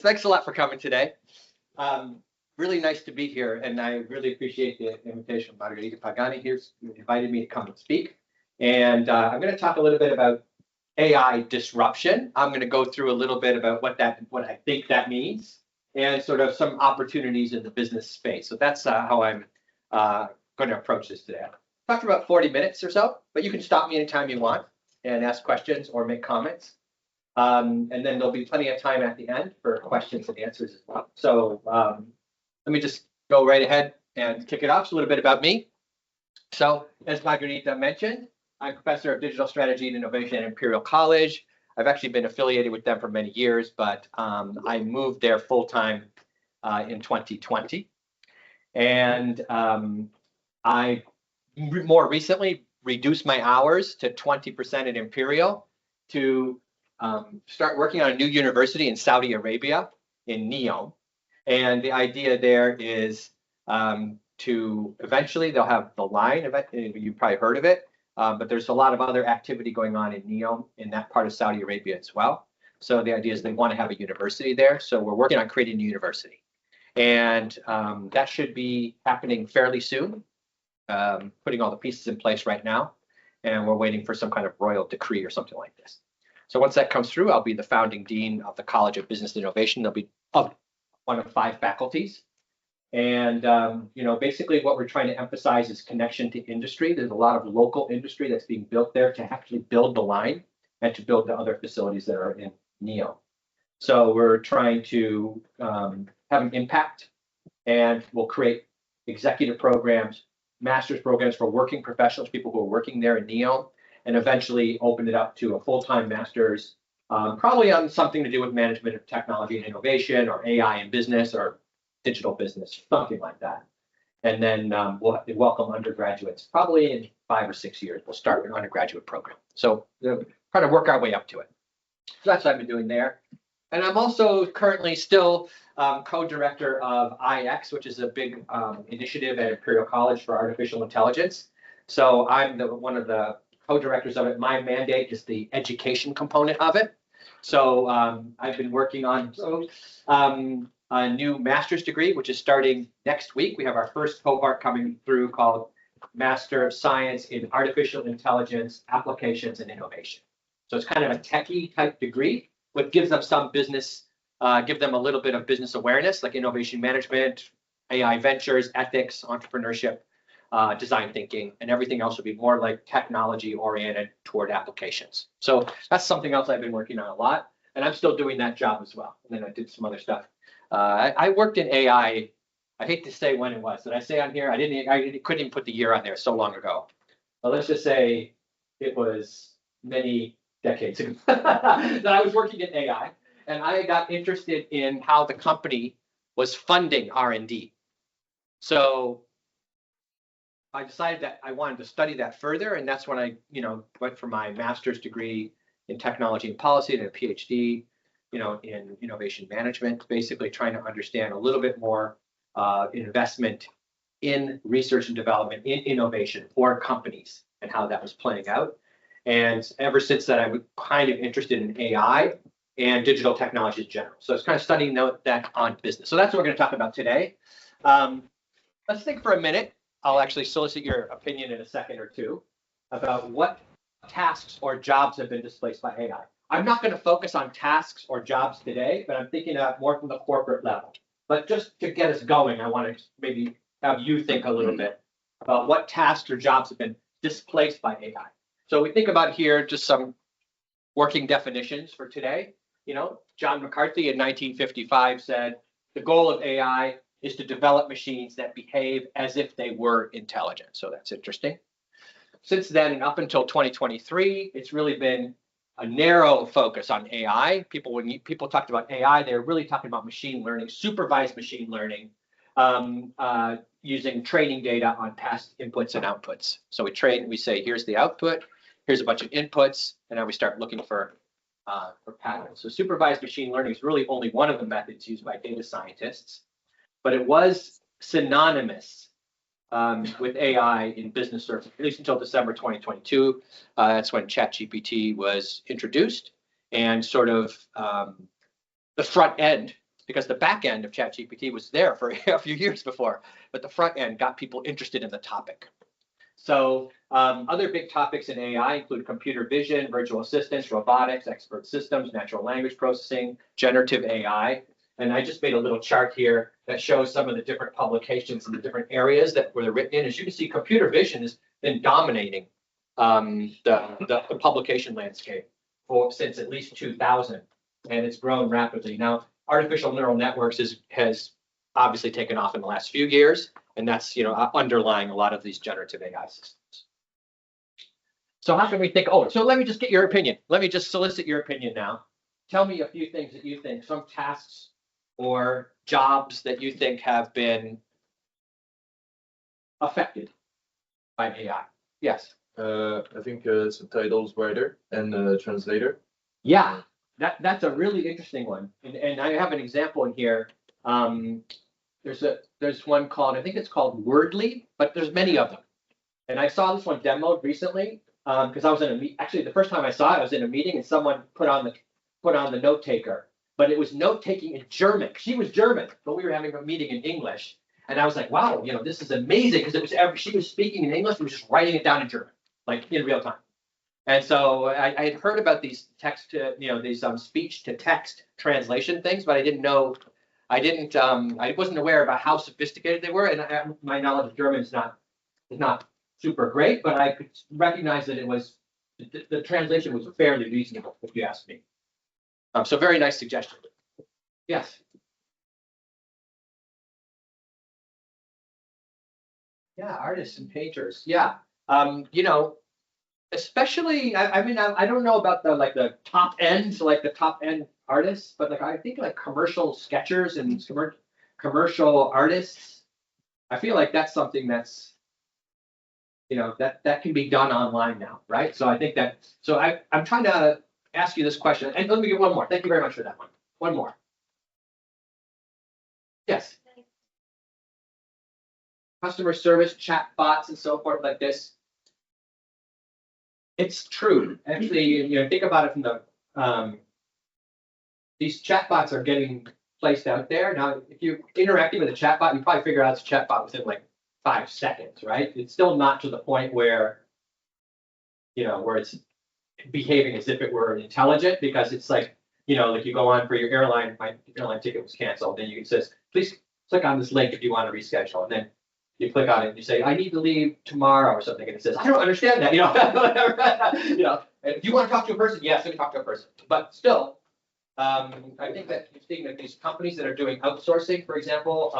Thanks a lot for coming today. Really nice to be here, and I really appreciate the invitation. Margarita Pagani here invited me to come and speak. And I'm going to talk a little bit about AI disruption. I'm going to go through a little bit about what I think that means, and sort of some opportunities in the business space. So that's how I'm going to approach this today. I'll talk for about 40 minutes or so, but you can stop me anytime you want and ask questions or make comments. And then there'll be plenty of time at the end for questions and answers as well. So let me just go right ahead and kick it off. So a little bit about me. So as Margarita mentioned, I'm professor of digital strategy and innovation at Imperial College. I've actually been affiliated with them for many years, but I moved there full-time in 2020. And I more recently reduced my hours to 20% at Imperial to start working on a new university in Saudi Arabia, in NEOM. And the idea there is to eventually they'll have the line event. You've probably heard of it, but there's a lot of other activity going on in NEOM in that part of Saudi Arabia as well. So the idea is they want to have a university there. So we're working on creating a university, and that should be happening fairly soon. Putting all the pieces in place right now, and we're waiting for some kind of royal decree or something like this. So once that comes through, I'll be the founding dean of the College of Business Innovation. They'll be one of 5 faculties. And, basically what we're trying to emphasize is connection to industry. There's a lot of local industry that's being built there to actually build the line and to build the other facilities that are in NEO. So we're trying to have an impact, and we'll create executive programs, master's programs for working professionals, people who are working there in NEO, and eventually open it up to a full-time master's, probably on something to do with management of technology and innovation, or AI in business, or digital business, something like that. And then we'll welcome undergraduates, probably in 5 or 6 years. We'll start an undergraduate program. So try to work our way up to it. So that's what I've been doing there. And I'm also currently still co-director of IX, which is a big initiative at Imperial College for artificial intelligence. So I'm one of the co-directors of it. My mandate is the education component of it. So I've been working on a new master's degree, which is starting next week. We have our first cohort coming through called Master of Science in Artificial Intelligence Applications and Innovation. So it's kind of a techie type degree, but gives them some business, give them a little bit of business awareness, like innovation management, AI ventures, ethics, entrepreneurship, design thinking, and everything else will be more like technology oriented toward applications. So that's something else I've been working on a lot, and I'm still doing that job as well. And then I did some other stuff. I worked in AI. I hate to say when it was. Did I say on here? I couldn't even put the year on there, so long ago. But let's just say it was many decades ago that I was working in AI, and I got interested in how the company was funding R&D. So I decided that I wanted to study that further, and that's when I, went for my master's degree in technology and policy and a PhD, in innovation management, basically trying to understand a little bit more investment in research and development, in innovation for companies and how that was playing out. And ever since that, I was kind of interested in AI and digital technology in general. So it's kind of studying that on business. So that's what we're going to talk about today. Let's think for a minute. I'll actually solicit your opinion in a second or two about what tasks or jobs have been displaced by AI. I'm not going to focus on tasks or jobs today, but I'm thinking more from the corporate level. But just to get us going, I want to maybe have you think a little bit about what tasks or jobs have been displaced by AI. So we think about here just some working definitions for today. John McCarthy in 1955 said, the goal of AI is to develop machines that behave as if they were intelligent. So that's interesting. Since then, and up until 2023, it's really been a narrow focus on AI. When people talked about AI, they're really talking about machine learning, supervised machine learning, using training data on past inputs and outputs. So we say, here's the output, here's a bunch of inputs, and now we start looking for patterns. So supervised machine learning is really only one of the methods used by data scientists, but it was synonymous with AI in business services, at least until December 2022. That's when ChatGPT was introduced, and sort of the front end because the back end of ChatGPT was there for a few years before, but the front end got people interested in the topic. So other big topics in AI include computer vision, virtual assistants, robotics, expert systems, natural language processing, generative AI. And I just made a little chart here that shows some of the different publications in the different areas that were written in. As you can see, computer vision has been dominating the publication landscape since at least 2000, and it's grown rapidly. Now, artificial neural networks has obviously taken off in the last few years, and that's underlying a lot of these generative AI systems. So how can we think? Oh, so let me just get your opinion. Let me just solicit your opinion now. Tell me a few things that you think, some tasks or jobs that you think have been affected by AI. Yes. I think subtitles writer and translator. Yeah, that's a really interesting one, and I have an example in here. There's one called, I think it's called Wordly, but there's many of them. And I saw this one demoed recently because I was in actually the first time I saw it, I was in a meeting and someone put on the note taker, but it was note taking in German. She was German, but we were having a meeting in English, and I was like, wow, this is amazing because she was speaking in English and was just writing it down in German, like in real time. And so I had heard about these text to, these speech to text translation things, but I wasn't aware about how sophisticated they were, and my knowledge of German is not super great, but I could recognize that it was the translation was fairly reasonable, if you ask me. So very nice suggestion. Yes. Yeah, artists and painters. Yeah, especially I don't know about the top end, so like the top end artists, but I think commercial sketchers and commercial artists, I feel like that's something that's that can be done online now, right? So I think I'm trying to ask you this question, and let me get one more. Thank you very much for that one. One more. Yes. Customer service, chat bots, and so forth like this. It's true. Actually, think about it from the these chatbots are getting placed out there. Now, if you're interacting with a chatbot, you probably figure out it's a chatbot within like 5 seconds, right? It's still not to the point where, where it's behaving as if it were intelligent, because it's like, like you go on for your airline, my airline ticket was canceled, then it says, please click on this link if you want to reschedule. And then you click on it and you say, I need to leave tomorrow or something. And it says, I don't understand that, whatever. And if you want to talk to a person, yes, you can talk to a person. But still, I think that you're seeing that these companies that are doing outsourcing, for example,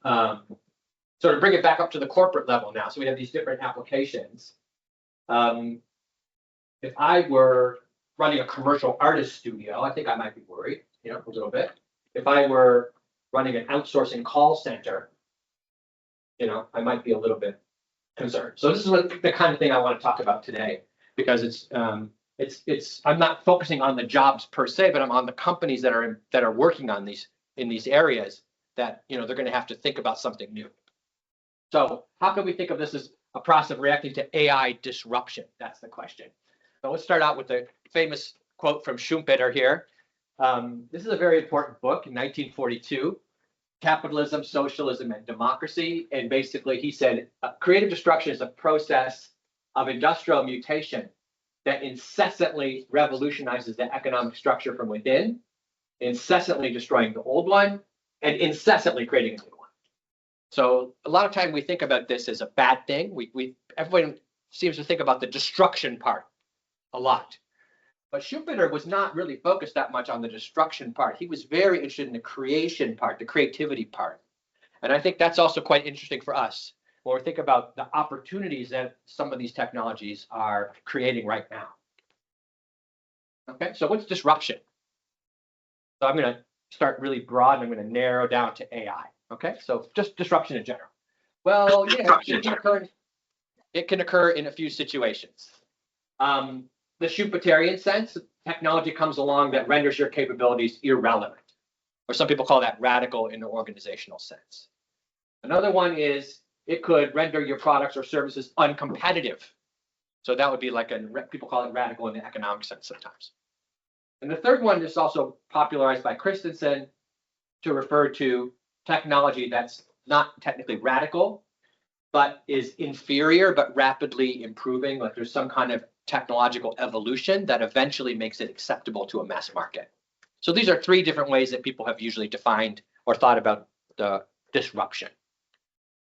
sort of bring it back up to the corporate level now. So we have these different applications. If I were running a commercial artist studio, I think I might be worried, a little bit. If I were running an outsourcing call center, I might be a little bit concerned. So this is the kind of thing I want to talk about today, because it's I'm not focusing on the jobs per se, but I'm on the companies that are working on in these areas that they're going to have to think about something new. So how can we think of this as a process of reacting to AI disruption? That's the question. So let's start out with the famous quote from Schumpeter here. This is a very important book in 1942, Capitalism, Socialism, and Democracy. And basically he said, creative destruction is a process of industrial mutation that incessantly revolutionizes the economic structure from within, incessantly destroying the old one, and incessantly creating a new one. So a lot of time we think about this as a bad thing. Everyone seems to think about the destruction part a lot. But Schumpeter was not really focused that much on the destruction part. He was very interested in the creation part, the creativity part. And I think that's also quite interesting for us when we think about the opportunities that some of these technologies are creating right now. Okay, so what's disruption? So I'm going to start really broad and I'm going to narrow down to AI. Okay, so just disruption in general. Well, it can occur in a few situations. The Schumpeterian sense, technology comes along that renders your capabilities irrelevant, or some people call that radical in the organizational sense. Another one is it could render your products or services uncompetitive. So that would be like people call it radical in the economic sense sometimes. And the third one is also popularized by Christensen, to refer to technology that's not technically radical, but is inferior but rapidly improving. Like there's some kind of technological evolution that eventually makes it acceptable to a mass market. So these are three different ways that people have usually defined or thought about the disruption.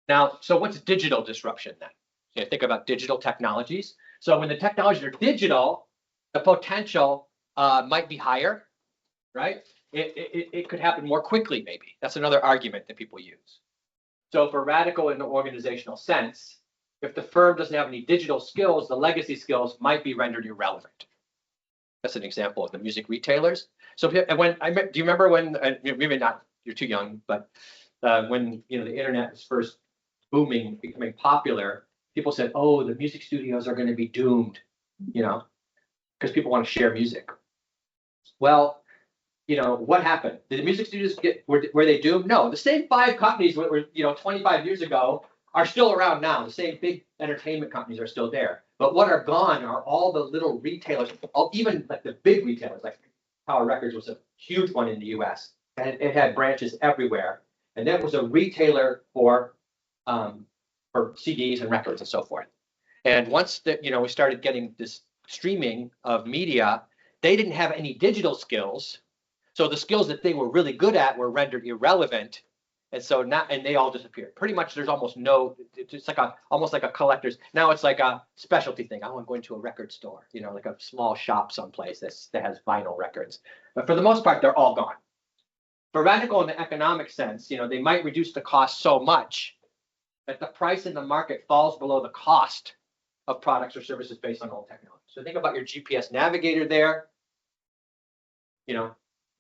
Now, so what's digital disruption then? You know, think about digital technologies. So when the technologies are digital, the potential might be higher, right? It could happen more quickly, maybe. That's another argument that people use. So for radical in the organizational sense, if the firm doesn't have any digital skills, the legacy skills might be rendered irrelevant. That's an example of the music retailers. So do you remember when, maybe not, you're too young, but when the internet was first booming, becoming popular, people said, oh, the music studios are going to be doomed, because people want to share music. Well, what happened? Did the music studios were they doomed? No, the same 5 companies that were 25 years ago are still around now. The same big entertainment companies are still there. But what are gone are all the little retailers, even like the big retailers, like Tower Records was a huge one in the US. And it had branches everywhere. And that was a retailer for CDs and records and so forth. And once we started getting this streaming of media, they didn't have any digital skills. So the skills that they were really good at were rendered irrelevant. And so they all disappeared. Pretty much there's almost no, it's like almost like a collector's. Now it's like a specialty thing. I'm going to a record store, like a small shop someplace that has vinyl records. But for the most part, they're all gone. For radical in the economic sense, they might reduce the cost so much that the price in the market falls below the cost of products or services based on old technology. So think about your GPS navigator there.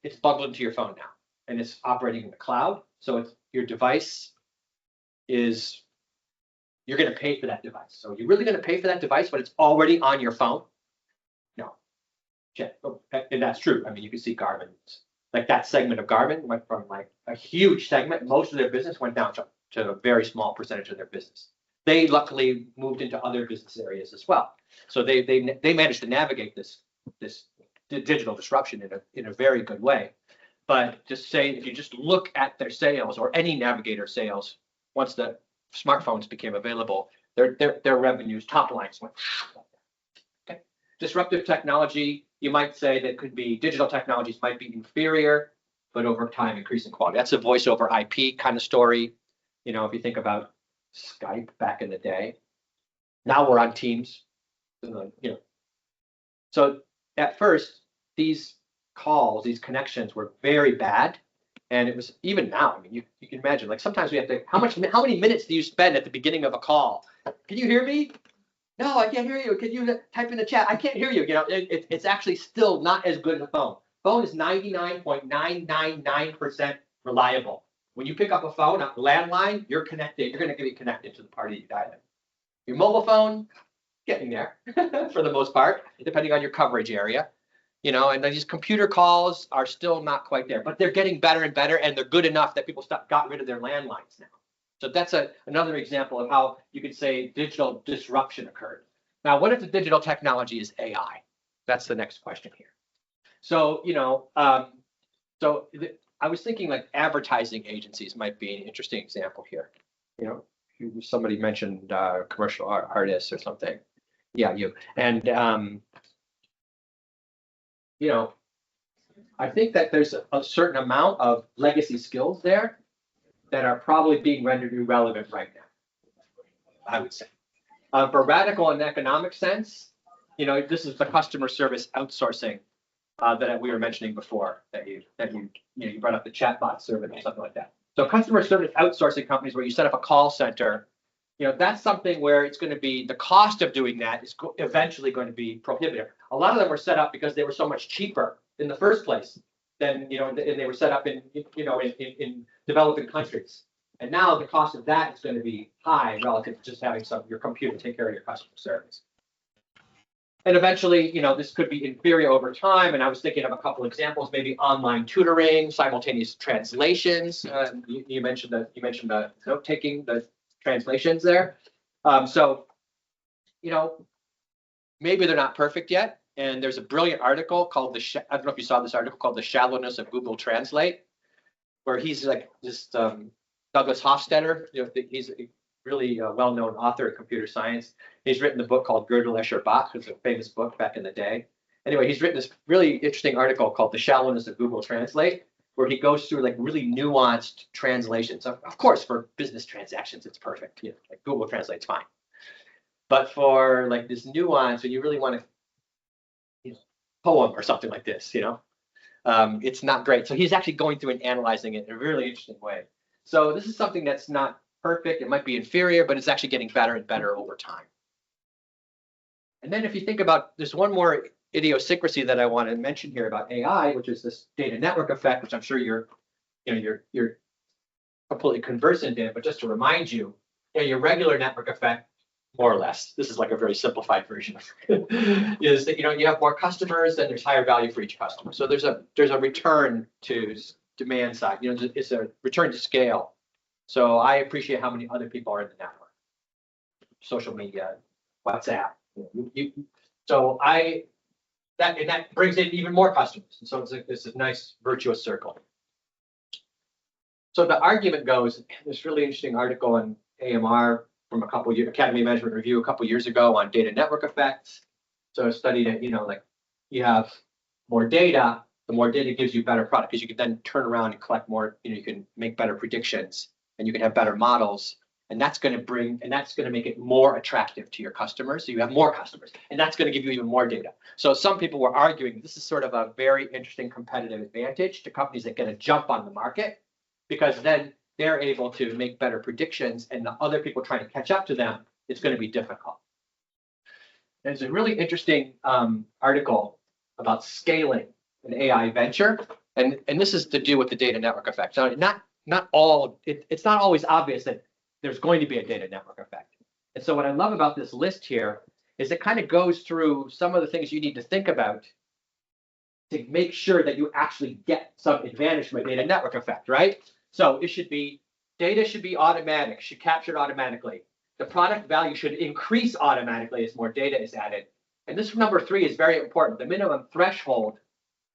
It's bundled into your phone now, and it's operating in the cloud. So it's your device you're going to pay for that device. So you're really going to pay for that device when it's already on your phone? No. And that's true. I mean, you can see Garmin, like that segment of Garmin went from like a huge segment. Most of their business went down to a very small percentage of their business. They luckily moved into other business areas as well. So they managed to navigate this digital disruption in a very good way. But just say, if you just look at their sales or any navigator sales, once the smartphones became available, their revenues, top lines went. Okay. Disruptive technology, you might say that could be digital technologies might be inferior, but over time increasing quality. That's a voice over IP kind of story. If you think about Skype back in the day, now we're on Teams. So at first, these calls, these connections were very bad. And it was even now, I mean, you can imagine, like sometimes we have to, how many minutes do you spend at the beginning of a call? Can you hear me? No, I can't hear you. Can you type in the chat? I can't hear you. It's actually still not as good as a phone. Phone is 99.999% reliable. When you pick up a phone, a landline, you're connected. You're going to be connected to the party you dial in. Your mobile phone, getting there for the most part, depending on your coverage area. And these computer calls are still not quite there, but they're getting better and better, and they're good enough that people got rid of their landlines now. So that's another example of how you could say digital disruption occurred. Now, what if the digital technology is AI? That's the next question here. So, I was thinking like advertising agencies might be an interesting example here. Somebody mentioned commercial artists or something. Yeah, you. And I think that there's a certain amount of legacy skills there that are probably being rendered irrelevant right now, I would say. For radical in the economic sense, this is the customer service outsourcing that we were mentioning before, that you brought up the chatbot service or something like that. So customer service outsourcing companies where you set up a call center, that's something where it's going to be, the cost of doing that is eventually going to be prohibitive. A lot of them were set up because they were so much cheaper in the first place than, and they were set up in developing countries. And now the cost of that is going to be high relative to just having your computer take care of your customer service. And eventually, this could be inferior over time. And I was thinking of a couple examples, maybe online tutoring, simultaneous translations. You mentioned the note taking, the translations there. So, maybe they're not perfect yet. And there's a brilliant article called I don't know if you saw this article called The Shallowness of Google Translate. where he's like just Douglas Hofstadter. He's a really well-known author of computer science. He's written a book called Gödel, Escher, Bach. It was a famous book back in the day. Anyway, he's written this really interesting article called The Shallowness of Google Translate, where he goes through like really nuanced translations. Of course, for business transactions, it's perfect. Like Google Translate's fine. But for like this nuance, when you really want to, poem or something like this, it's not great. So he's actually going through and analyzing it in a really interesting way. So this is something that's not perfect. It might be inferior, but it's actually getting better and better over time. And then if you think about, there's one more idiosyncrasy that I want to mention here about AI, which is this data network effect, which I'm sure you're completely conversant in. But just to remind you, your regular network effect, more or less, this is like a very simplified version, is that you have more customers and there's higher value for each customer. So there's a return to demand side. It's a return to scale. So I appreciate how many other people are in the network, social media, WhatsApp. So that brings in even more customers. And so it's a nice virtuous circle. So the argument goes, this really interesting article in AMR from Academy of Management Review a couple years ago on data network effects. So a study that, like you have more data, the more data gives you better product, because you can then turn around and collect more, you can make better predictions and you can have better models. And that's going to make it more attractive to your customers. So you have more customers, and that's going to give you even more data. So some people were arguing this is sort of a very interesting competitive advantage to companies that get a jump on the market, because then they're able to make better predictions, and the other people trying to catch up to them, it's going to be difficult. There's a really interesting article about scaling an AI venture, and this is to do with the data network effect. So it's not always obvious that there's going to be a data network effect. And so what I love about this list here is it kind of goes through some of the things you need to think about to make sure that you actually get some advantage from a data network effect, right? So data should be automatic, should capture it automatically. The product value should increase automatically as more data is added. And this number 3 is very important. The minimum threshold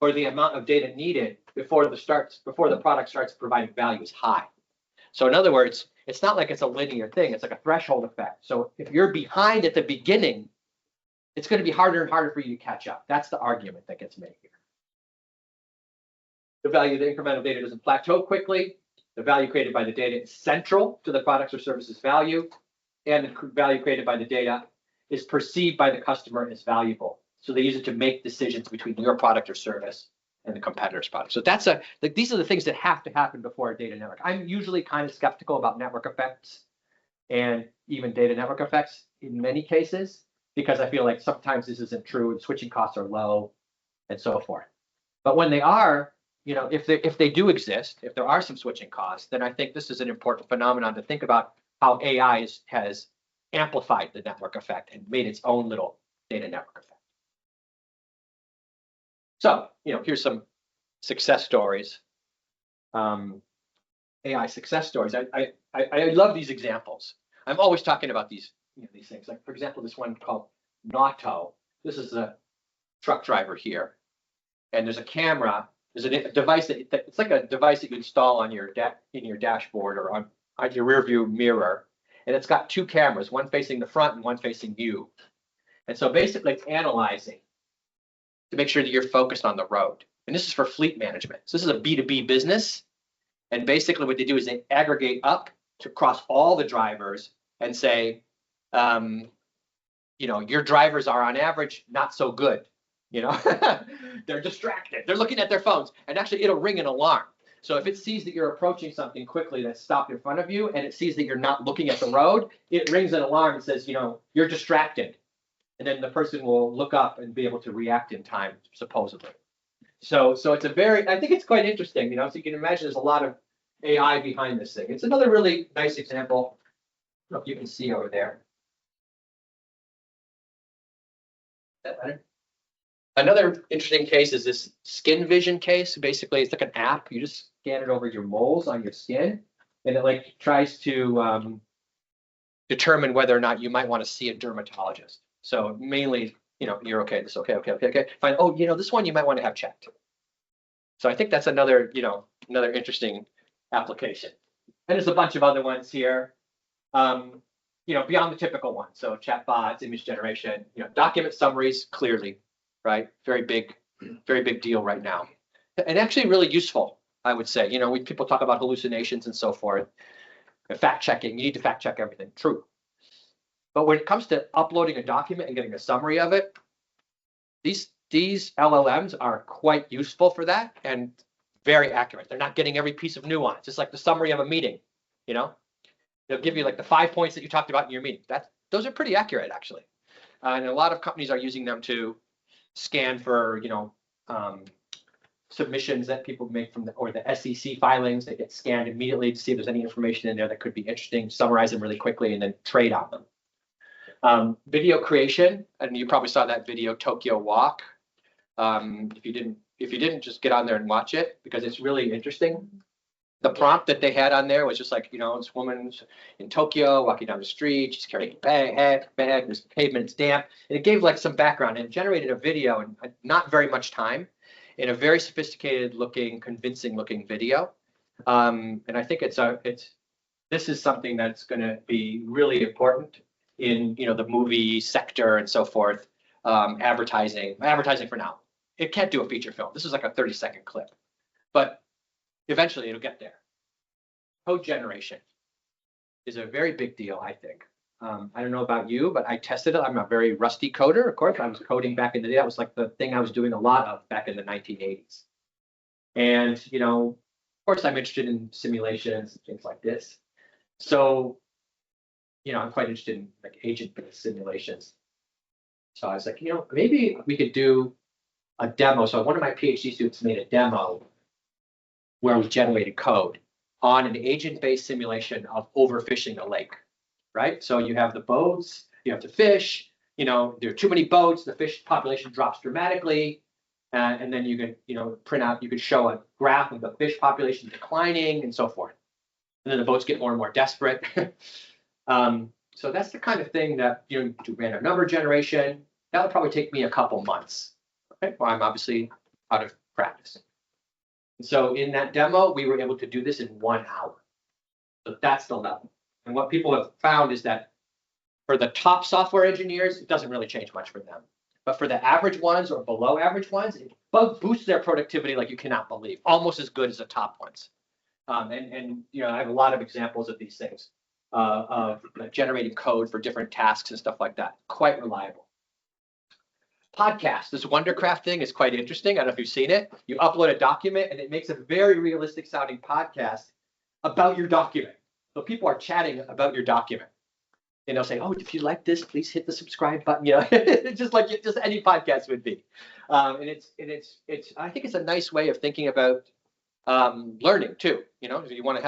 for the amount of data needed before the product starts providing value is high. So in other words, it's not like it's a linear thing. It's like a threshold effect. So if you're behind at the beginning, it's going to be harder and harder for you to catch up. That's the argument that gets made here. The value of the incremental data doesn't plateau quickly. The value created by the data is central to the products or services value, and the value created by the data is perceived by the customer as valuable. So they use it to make decisions between your product or service and the competitor's product. So these are the things that have to happen before a data network. I'm usually kind of skeptical about network effects and even data network effects in many cases, because I feel like sometimes this isn't true and switching costs are low and so forth. But when they are, if they do exist, if there are some switching costs, then I think this is an important phenomenon to think about how AI has amplified the network effect and made its own little data network effect. So, here's some success stories, AI success stories. I love these examples. I'm always talking about these things. Like, for example, this one called Notre. This is a truck driver here, and there's a camera. There's a device it's like a device that you install on your in your dashboard or on your rear view mirror, and it's got 2 cameras, one facing the front and one facing you. And so basically, it's analyzing to make sure that you're focused on the road. And this is for fleet management. So this is a B2B business. And basically what they do is they aggregate up to across all the drivers and say, your drivers are on average not so good. They're distracted. They're looking at their phones, and actually it'll ring an alarm. So if it sees that you're approaching something quickly that's stopped in front of you, and it sees that you're not looking at the road, it rings an alarm and says, you're distracted. And then the person will look up and be able to react in time, supposedly. So it's I think it's quite interesting, so you can imagine there's a lot of AI behind this thing. It's another really nice example. I don't know if you can see over there. Is that better? Another interesting case is this skin vision case. Basically, it's like an app. You just scan it over your moles on your skin, and it tries to determine whether or not you might want to see a dermatologist. So mainly, you're okay. This okay. Fine. Oh, this one you might want to have checked. So I think that's another interesting application. And there's a bunch of other ones here, beyond the typical ones. So chatbots, image generation, document summaries, clearly, right? Very big deal right now. And actually really useful, I would say. When people talk about hallucinations and so forth, fact checking, you need to fact check everything. True. But when it comes to uploading a document and getting a summary of it, these LLMs are quite useful for that and very accurate. They're not getting every piece of nuance. It's like the summary of a meeting, they'll give you like the 5 points that you talked about in your meeting. Those are pretty accurate, actually. And a lot of companies are using them to scan for, submissions that people make or the SEC filings. They get scanned immediately to see if there's any information in there that could be interesting, summarize them really quickly, and then trade on them. Video creation, and you probably saw that video, Tokyo Walk. If you didn't, just get on there and watch it because it's really interesting. The prompt that they had on there was just like, this woman's in Tokyo walking down the street, she's carrying a bag, there's pavement, it's damp, and it gave like some background and it generated a video in not very much time, in a very sophisticated looking, convincing looking video. And I think this is something that's going to be really important in the movie sector and so forth. Advertising for now. It can't do a feature film. This is like a 30-second clip, but eventually it'll get there. Code generation is a very big deal, I think. I don't know about you, but I tested it. I'm a very rusty coder. Of course, I was coding back in the day. That was like the thing I was doing a lot of back in the 1980s. And, of course, I'm interested in simulations and things like this. So, I'm quite interested in like agent-based simulations. So I was like, maybe we could do a demo. So one of my PhD students made a demo where we generated code on an agent-based simulation of overfishing a lake, right? So you have the boats, you have to fish, there are too many boats, the fish population drops dramatically, and then you could, you could show a graph of the fish population declining and so forth. And then the boats get more and more desperate. So that's the kind of thing that, do random number generation. That would probably take me a couple months. Okay, well, I'm obviously out of practice. So in that demo, we were able to do this in 1 hour. So that's the level. And what people have found is that for the top software engineers, it doesn't really change much for them. But for the average ones or below average ones, it boosts their productivity like you cannot believe, almost as good as the top ones. And I have a lot of examples of these things, of generating code for different tasks and stuff like that. Quite reliable. Podcast, this Wondercraft thing is quite interesting. I don't know if you've seen it. You upload a document and it makes a very realistic sounding podcast about your document. So people are chatting about your document. And they'll say, oh, if you like this, please hit the subscribe button. Just like any podcast would be. And I think it's a nice way of thinking about learning too. If you want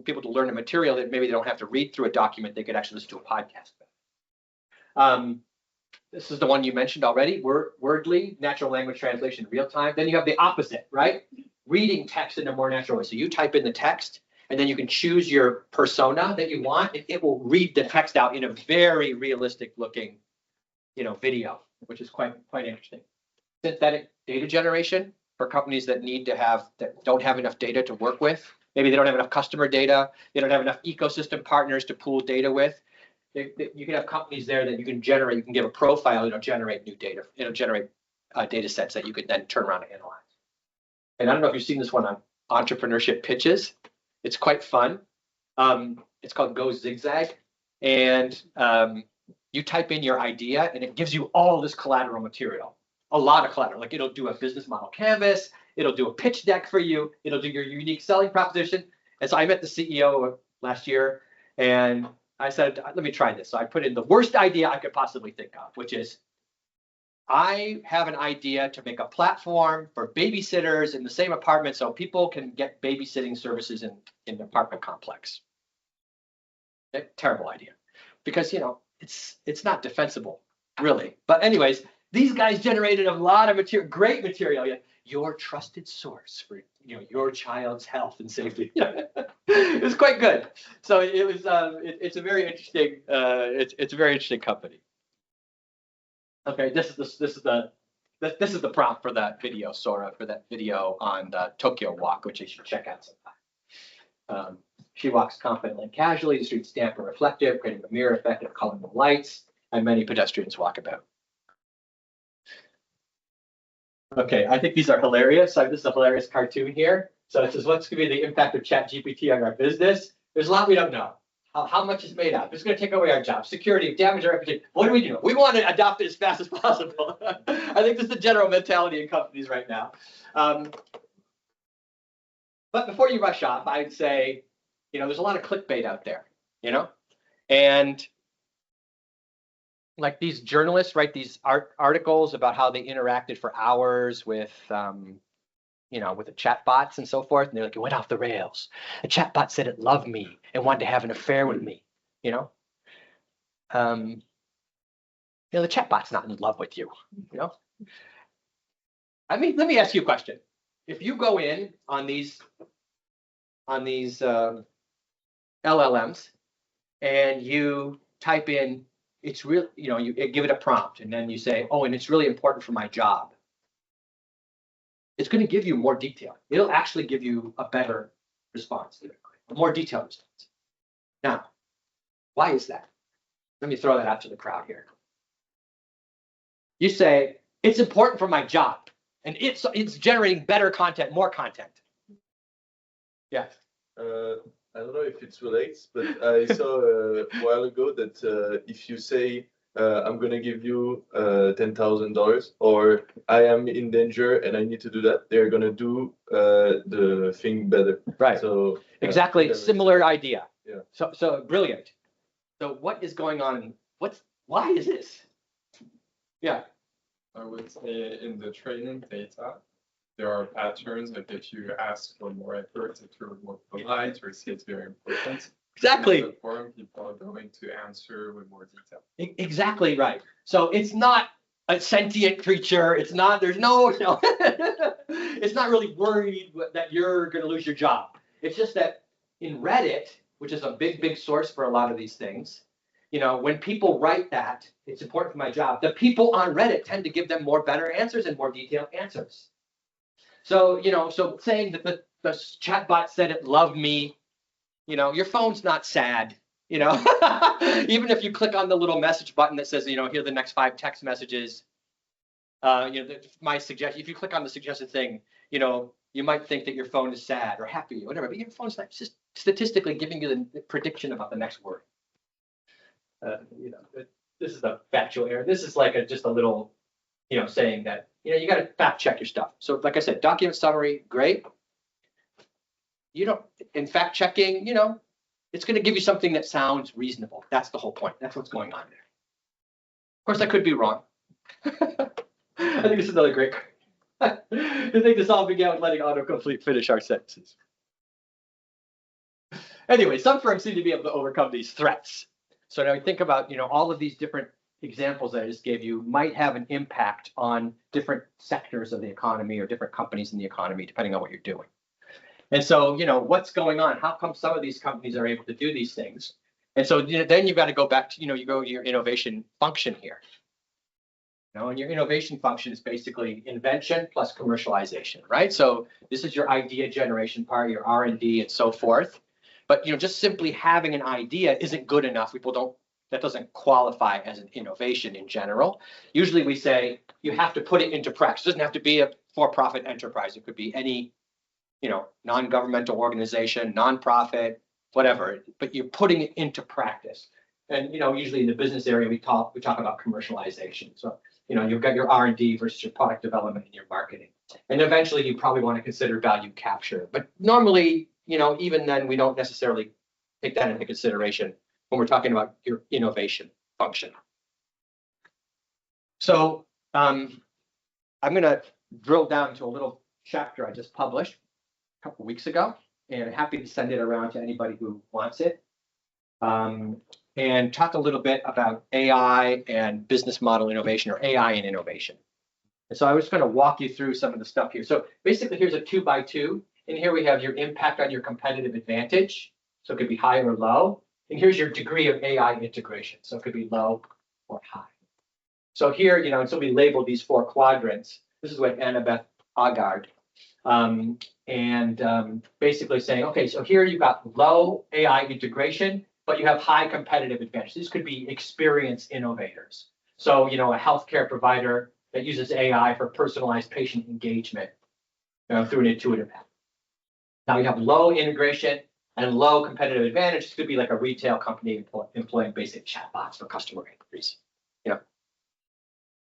people to learn a material that maybe they don't have to read through a document, they could actually listen to a podcast. This is the one you mentioned already, Wordly, natural language translation in real time. Then you have the opposite, right? Reading text in a more natural way. So you type in the text, and then you can choose your persona that you want, and it will read the text out in a very realistic looking, video, which is quite interesting. Synthetic data generation for companies that don't have enough data to work with. Maybe they don't have enough customer data. They don't have enough ecosystem partners to pool data with. You can have companies there that you can generate. You can give a profile. It'll generate new data. It'll generate data sets that you could then turn around and analyze. And I don't know if you've seen this one on entrepreneurship pitches. It's quite fun. It's called Go Zigzag, and you type in your idea, and it gives you all this collateral material, a lot of collateral. Like it'll do a business model canvas, it'll do a pitch deck for you, it'll do your unique selling proposition. And so I met the CEO last year, and I said, let me try this. So I put in the worst idea I could possibly think of, which is, I have an idea to make a platform for babysitters in the same apartment so people can get babysitting services in the apartment complex. Terrible idea, because it's not defensible, really. But anyways, these guys generated a lot of material, great material. Your trusted source for your child's health and safety. It was quite good. So it was. It's a very interesting. It's a very interesting company. Okay, this is the prompt for that video, Sora, for that video on the Tokyo Walk, which you should check out sometime. She walks confidently and casually. The streets damp and reflective, creating a mirror effect of colorful lights, and many pedestrians walk about. Okay, I think these are hilarious. So this is a hilarious cartoon here. So it says, what's going to be the impact of ChatGPT on our business? There's a lot we don't know. How much is made up? It's going to take away our jobs, security, damage our reputation. What do? We want to adopt it as fast as possible. I think this is the general mentality in companies right now. But before you rush off, I'd say, there's a lot of clickbait out there, and like these journalists write these articles about how they interacted for hours with, with the chatbots and so forth, and they're like, it went off the rails. The chatbot said it loved me and wanted to have an affair with me. The chatbot's not in love with you. I mean, let me ask you a question. If you go in on these LLMs and you type in, it's real, you give it a prompt, and then you say, oh, and it's really important for my job. It's going to give you more detail. It'll actually give you a better response, a more detailed response. Now, why is that? Let me throw that out to the crowd here. You say, it's important for my job, and it's generating better content, more content. Yeah. I don't know if it relates, but I saw a while ago that if you say, I'm going to give you $10,000, or I am in danger and I need to do that, they're going to do the thing better. Right. So exactly, similar idea. Yeah. So brilliant. So what is going on? Why is this? Yeah. I would say in the training data, there are patterns like if you ask for more effort, if you're more polite, or say it's very important. Exactly. In the forum, people are going to answer with more detail. Exactly right. So it's not a sentient creature. It's not. There's no. It's not really worried that you're going to lose your job. It's just that in Reddit, which is a big source for a lot of these things, when people write that it's important for my job, the people on Reddit tend to give them better answers and more detailed answers. So, so saying that the chatbot said it loved me, your phone's not sad, even if you click on the little message button that says, here are the next 5 text messages, my suggestion, if you click on the suggested thing, you might think that your phone is sad or happy or whatever, but your phone's not just statistically giving you the prediction about the next word. This is a factual error. This is like just a little, saying that, you got to fact check your stuff. So like I said, document summary, great. In fact checking, it's going to give you something that sounds reasonable. That's the whole point. That's what's going on there. Of course, I could be wrong. I think this is another great. I think this all began with letting autocomplete finish our sentences. Anyway, some firms seem to be able to overcome these threats. So now we think about, all of these different examples that I just gave you might have an impact on different sectors of the economy or different companies in the economy, depending on what you're doing. And so, what's going on? How come some of these companies are able to do these things? And so then you've got to go back to, you go to your innovation function here. And your innovation function is basically invention plus commercialization, right? So this is your idea generation part, your R&D and so forth. But, just simply having an idea isn't good enough. That doesn't qualify as an innovation in general. Usually we say you have to put it into practice. It doesn't have to be a for-profit enterprise. It could be any, non-governmental organization, nonprofit, whatever, but you're putting it into practice. And, usually in the business area, we talk about commercialization. So, you've got your R&D versus your product development and your marketing. And eventually you probably want to consider value capture. But normally, even then we don't necessarily take that into consideration when we're talking about your innovation function. So I'm going to drill down into a little chapter I just published a couple of weeks ago, and I'm happy to send it around to anybody who wants it, and talk a little bit about AI and business model innovation, or AI and innovation. And so I was going to walk you through some of the stuff here. So basically, here's a 2x2. And here we have your impact on your competitive advantage. So it could be high or low. And here's your degree of AI integration. So it could be low or high. So here, and so we labeled these 4 quadrants. This is what Annabeth Agard Basically saying, okay, so here you've got low AI integration, but you have high competitive advantage. These could be experienced innovators. So, you know, a healthcare provider that uses AI for personalized patient engagement, you know, through an intuitive app. Now you have low integration and low competitive advantage. This could be like a retail company employing basic chatbots for customer inquiries. You know,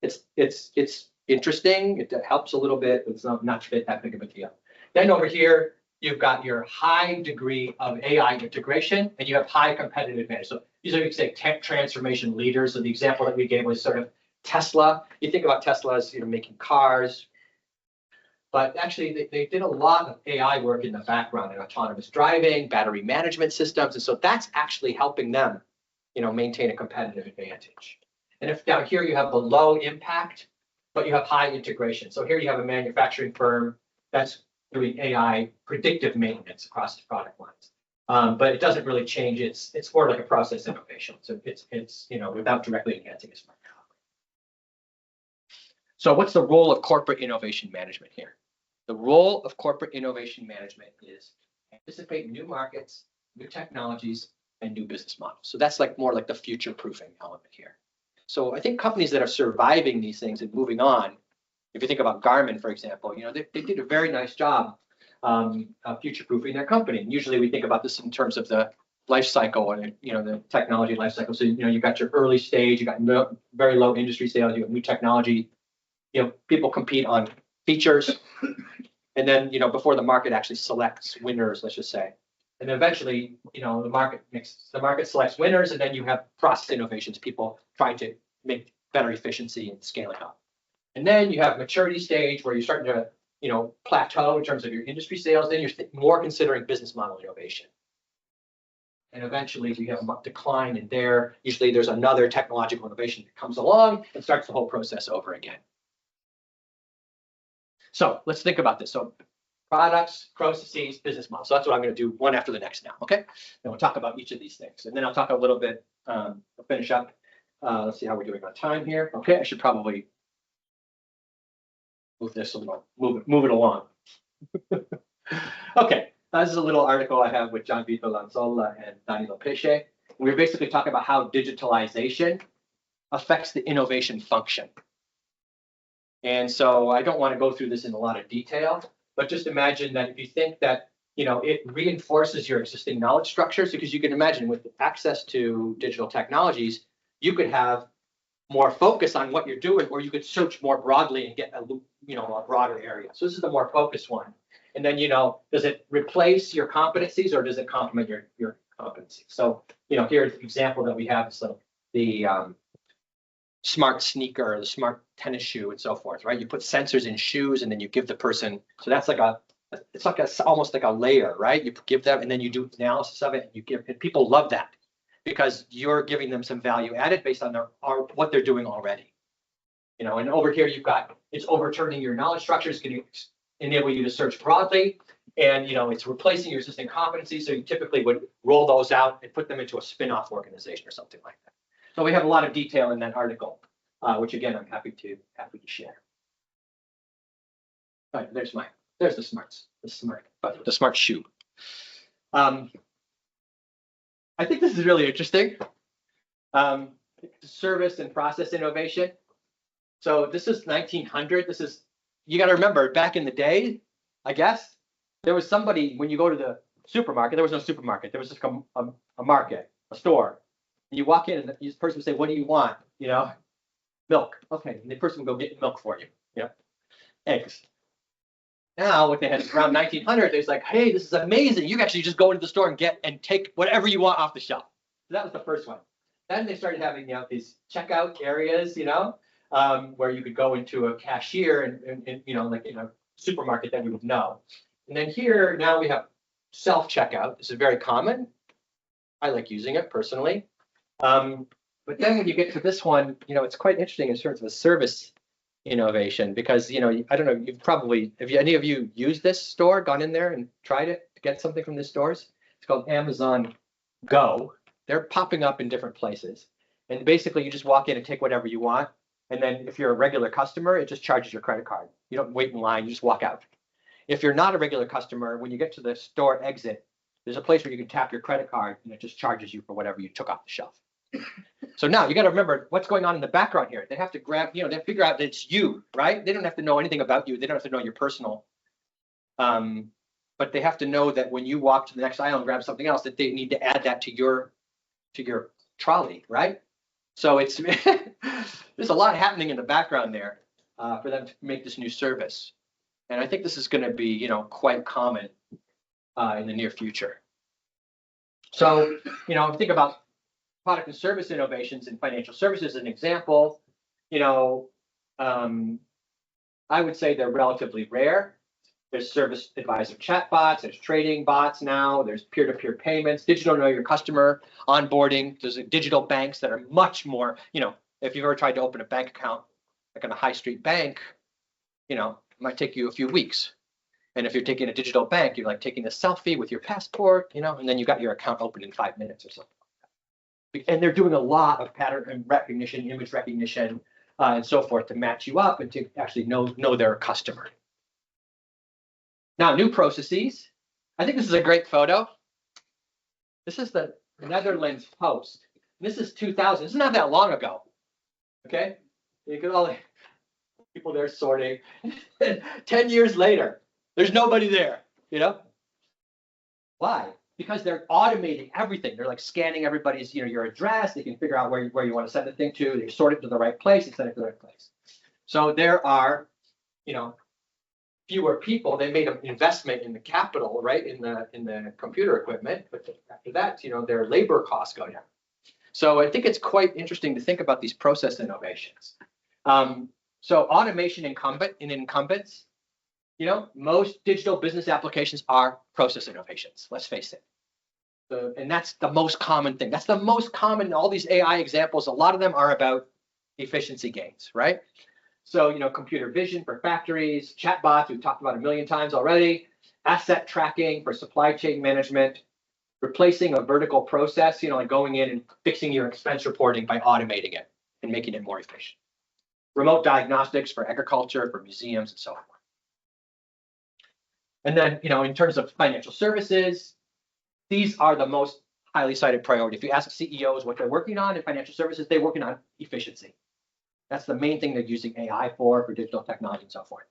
it's interesting. It helps a little bit, but it's not that big of a deal. Then over here, you've got your high degree of AI integration, and you have high competitive advantage. So these are, you say, tech transformation leaders. So the example that we gave was sort of Tesla. You think about Tesla as, you know, making cars, but actually they did a lot of AI work in the background in autonomous driving, battery management systems, and so that's actually helping them, you know, maintain a competitive advantage. And if down here you have the low impact, but you have high integration. So here you have a manufacturing firm that's doing AI predictive maintenance across the product lines. But it doesn't really change. It's more like a process innovation. So it's you know, without directly enhancing its market. So what's the role of corporate innovation management here? The role of corporate innovation management is anticipate new markets, new technologies, and new business models. So that's like more like the future proofing element here. So I think companies that are surviving these things and moving on, if you think about Garmin, for example, you know, they did a very nice job future-proofing their company. And usually we think about this in terms of the life cycle and, you know, the technology life cycle. So, you know, you've got your early stage, you got very low industry sales, you got new technology, you know, people compete on features. And then, you know, before the market actually selects winners, let's just say. And then eventually, you know, the market selects winners, and then you have process innovations, people trying to make better efficiency and scaling up. And then you have maturity stage where you're starting to, you know, plateau in terms of your industry sales. Then you're more considering business model innovation. And eventually you have a decline in there. Usually there's another technological innovation that comes along and starts the whole process over again. So let's think about this. So products, processes, business models. So that's what I'm going to do one after the next now. Okay. And we'll talk about each of these things. And then I'll talk a little bit, we'll finish up. Let's see how we're doing on time here. Okay. I should probably move this a little, move it along. Okay. This is a little article I have with John Vito Lanzola and Danilo Pesce. We're basically talking about how digitalization affects the innovation function. And so I don't want to go through this in a lot of detail, but just imagine that if you think that, you know, it reinforces your existing knowledge structures, because you can imagine with access to digital technologies, you could have more focus on what you're doing, or you could search more broadly and get a, you know, a broader area. So this is the more focused one. And then, you know, does it replace your competencies or does it complement your competencies? So, you know, here's the example that we have. So the smart sneaker, the smart tennis shoe, and so forth, right? You put sensors in shoes, and then you give the person. So that's like it's like almost like a layer, right? You give them, and then you do analysis of it. And you give, and people love that because you're giving them some value added based on what they're doing already. You know, and over here you've got it's overturning your knowledge structures, going to enable you to search broadly, and you know it's replacing your existing competencies. So you typically would roll those out and put them into a spin-off organization or something like that. So we have a lot of detail in that article, which again I'm happy to share. All right, there's the smart shoe. I think this is really interesting. Service and process innovation. So this is 1900. This is, you got to remember, back in the day, I guess there was somebody when you go to the supermarket. There was no supermarket. There was just a market, a store. And you walk in, and this person would say, "What do you want?" You know, milk. Okay, and the person would go get milk for you. You know, eggs. Now, what they had around 1900, they was like, "Hey, this is amazing! You can actually just go into the store and take whatever you want off the shelf." So that was the first one. Then they started having, you know, these checkout areas, you know, where you could go into a cashier and you know, like in a supermarket that we would know. And then here now we have self-checkout. This is very common. I like using it personally. But then when you get to this one, you know, it's quite interesting in terms of a service innovation, because, you know, I don't know, you've probably, have any of you used this store, gone in there and tried it to get something from the stores? It's called Amazon Go. They're popping up in different places. And basically you just walk in and take whatever you want. And then if you're a regular customer, it just charges your credit card. You don't wait in line, you just walk out. If you're not a regular customer, when you get to the store exit, there's a place where you can tap your credit card and it just charges you for whatever you took off the shelf. So now you got to remember what's going on in the background here. They have to grab, you know, they figure out that it's you, right? They don't have to know anything about you. They don't have to know your personal. But they have to know that when you walk to the next aisle and grab something else, that they need to add that to your trolley, right? So it's there's a lot happening in the background there for them to make this new service. And I think this is going to be, you know, quite common in the near future. So, you know, think about product and service innovations in financial services as an example. You know, I would say they're relatively rare. There's service advisor chatbots, there's trading bots now, there's peer-to-peer payments, digital know your customer onboarding. There's digital banks that are much more, you know, if you've ever tried to open a bank account, like in a high street bank, you know, it might take you a few weeks. And if you're taking a digital bank, you're like taking a selfie with your passport, you know, and then you got your account open in 5 minutes or something. And they're doing a lot of pattern recognition, image recognition, and so forth to match you up and to actually know their customer. Now, new processes. I think this is a great photo. This is the Netherlands Post. This is 2000. This is not that long ago. Okay, you can all people there sorting. 10 years later, there's nobody there. You know why? Because they're automating everything. They're like scanning everybody's, you know, your address. They can figure out where you want to send the thing to. They sort it to the right place and send it to the right place. So there are, you know, fewer people. They made an investment in the capital, right, in the computer equipment. But after that, you know, their labor costs go down. So I think it's quite interesting to think about these process innovations. So automation in incumbents. You know, most digital business applications are process innovations. Let's face it. And that's the most common thing. That's the most common. All these AI examples, a lot of them are about efficiency gains, right? So, you know, computer vision for factories, chatbots, we've talked about a million times already, asset tracking for supply chain management, replacing a vertical process, you know, like going in and fixing your expense reporting by automating it and making it more efficient. Remote diagnostics for agriculture, for museums, and so forth. And then, you know, in terms of financial services, these are the most highly cited priority. If you ask CEOs what they're working on in financial services, they're working on efficiency. That's the main thing they're using AI for digital technology and so forth.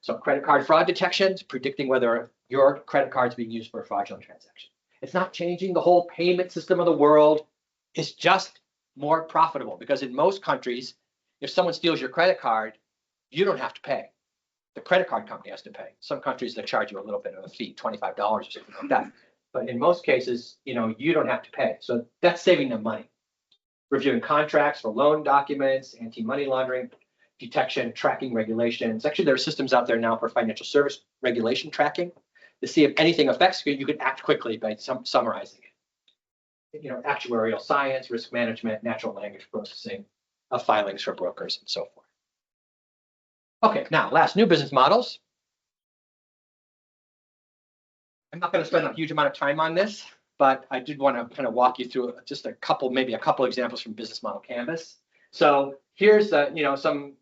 So credit card fraud detections, predicting whether your credit card is being used for a fraudulent transaction. It's not changing the whole payment system of the world. It's just more profitable because in most countries, if someone steals your credit card, you don't have to pay. The credit card company has to pay. Some countries, they charge you a little bit of a fee, $25 or something like that. But in most cases, you know, you don't have to pay. So that's saving them money. Reviewing contracts for loan documents, anti-money laundering, detection, tracking regulations. Actually, there are systems out there now for financial service regulation tracking to see if anything affects you. You can act quickly by summarizing it. You know, actuarial science, risk management, natural language processing of filings for brokers and so forth. Okay, now last, new business models. I'm not going to spend a huge amount of time on this, but I did want to kind of walk you through just maybe a couple examples from Business Model Canvas. So here's you know, some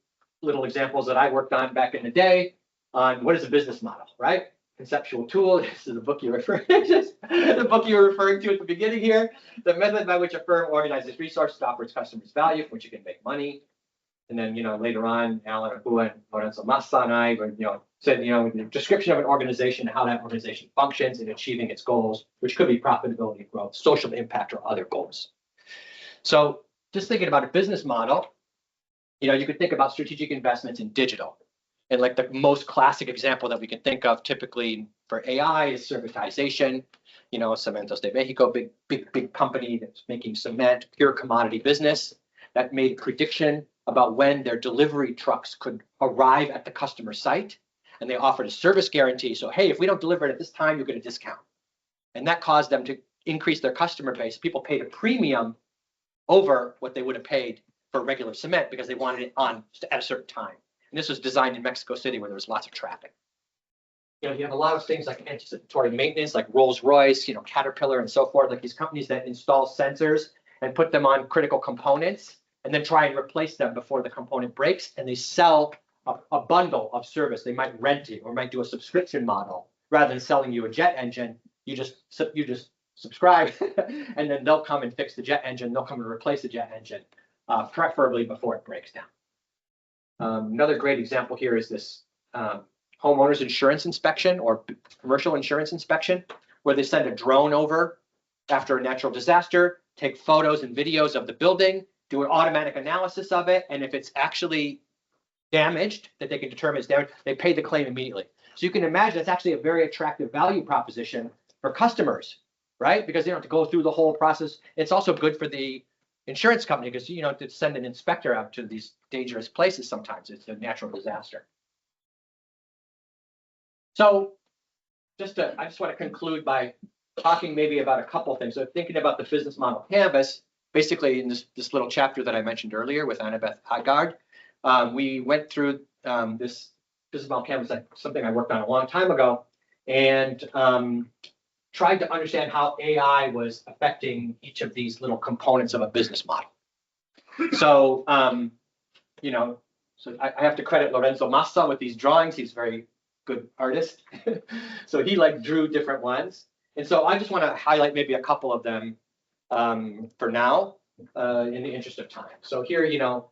little examples that I worked on back in the day on what is a business model, right? Conceptual tool. This is the book you're referring the book you were referring to at the beginning here. The method by which a firm organizes resources to offer its customers value, from which you can make money. And then, you know, later on, Alan Akua and Lorenzo Massa and I, you know, said, you know, the description of an organization, how that organization functions in achieving its goals, which could be profitability, growth, social impact, or other goals. So just thinking about a business model, you know, you could think about strategic investments in digital. And like the most classic example that we can think of typically for AI is servitization. You know, Cementos de Mexico, big company that's making cement, pure commodity business, that made a prediction about when their delivery trucks could arrive at the customer site. And they offered a service guarantee. So, hey, if we don't deliver it at this time, you'll get a discount. And that caused them to increase their customer base. People paid a premium over what they would have paid for regular cement because they wanted it on at a certain time. And this was designed in Mexico City where there was lots of traffic. You know, you have a lot of things like anticipatory maintenance, like Rolls-Royce, you know, Caterpillar and so forth, like these companies that install sensors and put them on critical components and then try and replace them before the component breaks. And they sell a bundle of service. They might rent it or might do a subscription model rather than selling you a jet engine. You just subscribe, and then they'll come and fix the jet engine. They'll come and replace the jet engine, preferably before it breaks down. Another great example here is this homeowners insurance inspection or commercial insurance inspection, where they send a drone over after a natural disaster, take photos and videos of the building, do an automatic analysis of it, and if it's actually damaged, that they can determine it's damaged, they pay the claim immediately. So you can imagine it's actually a very attractive value proposition for customers, right? Because they don't have to go through the whole process. It's also good for the insurance company because you know to send an inspector out to these dangerous places sometimes. It's a natural disaster. So I just want to conclude by talking maybe about a couple things. So thinking about the business model canvas, basically in this little chapter that I mentioned earlier with Annabeth Hagard, we went through this business model canvas, like something I worked on a long time ago, and tried to understand how AI was affecting each of these little components of a business model. So, you know, so I have to credit Lorenzo Massa with these drawings. He's a very good artist. So he drew different ones. And so I just want to highlight maybe a couple of them for now in the interest of time. So here, you know,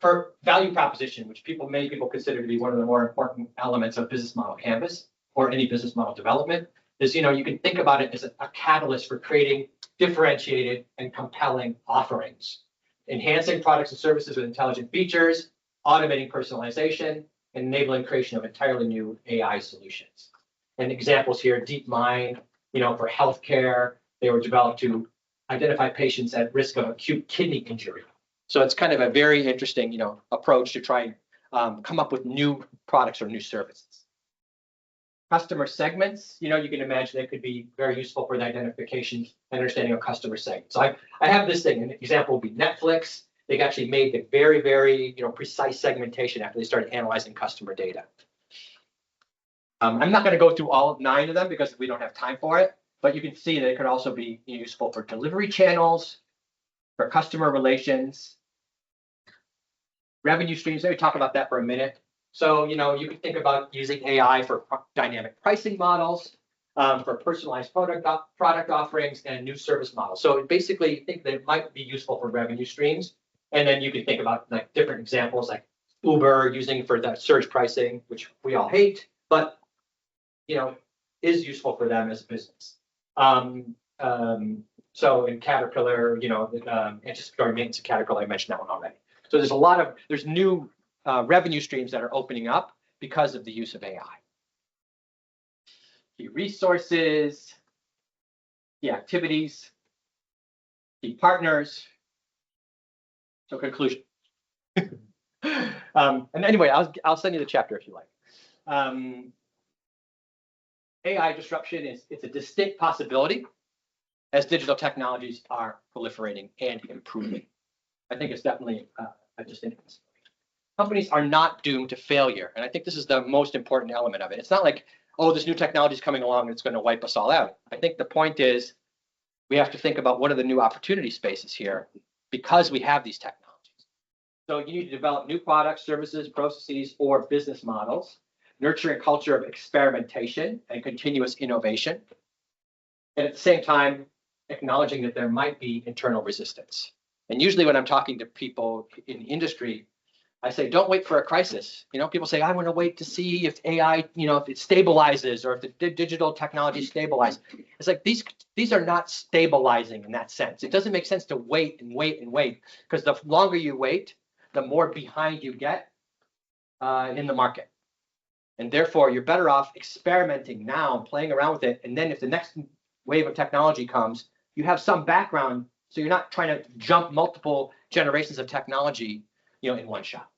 for value proposition, which many people consider to be one of the more important elements of business model canvas or any business model development, is, you know, you can think about it as a catalyst for creating differentiated and compelling offerings, enhancing products and services with intelligent features, automating personalization, and enabling creation of entirely new AI solutions. And examples here, DeepMind, you know, for healthcare, they were developed to identify patients at risk of acute kidney injury. So it's kind of a very interesting, you know, approach to try and come up with new products or new services. Customer segments, you know, you can imagine they could be very useful for the identification and understanding of customer segments. So I have this thing, an example would be Netflix. They actually made the very, very, you know, precise segmentation after they started analyzing customer data. I'm not going to go through all 9 of them because we don't have time for it, but you can see that it could also be useful for delivery channels, for customer relations, revenue streams. Let me talk about that for a minute. So, you know, you can think about using AI for dynamic pricing models, for personalized product offerings, and new service models. So basically, think that it might be useful for revenue streams. And then you can think about like different examples like Uber using for that surge pricing, which we all hate, but, you know, is useful for them as a business. So in Caterpillar, you know, anticipatory maintenance of Caterpillar, I mentioned that one already. So there's new revenue streams that are opening up because of the use of AI. Key resources, key activities, key partners. So conclusion. And anyway, I'll send you the chapter if you like. AI disruption it's a distinct possibility as digital technologies are proliferating and improving. I think it's definitely a distinct possibility. Companies are not doomed to failure. And I think this is the most important element of it. It's not like, oh, this new technology is coming along and it's going to wipe us all out. I think the point is we have to think about what are the new opportunity spaces here because we have these technologies. So you need to develop new products, services, processes, or business models, nurture a culture of experimentation and continuous innovation. And at the same time, acknowledging that there might be internal resistance. And usually when I'm talking to people in industry, I say, don't wait for a crisis. You know, people say, I want to wait to see if AI, you know, if it stabilizes or if the digital technology stabilizes. It's like these are not stabilizing in that sense. It doesn't make sense to wait and wait and wait because the longer you wait, the more behind you get in the market. And therefore, you're better off experimenting now and playing around with it. And then if the next wave of technology comes, you have some background, so you're not trying to jump multiple generations of technology, you know, in one shot.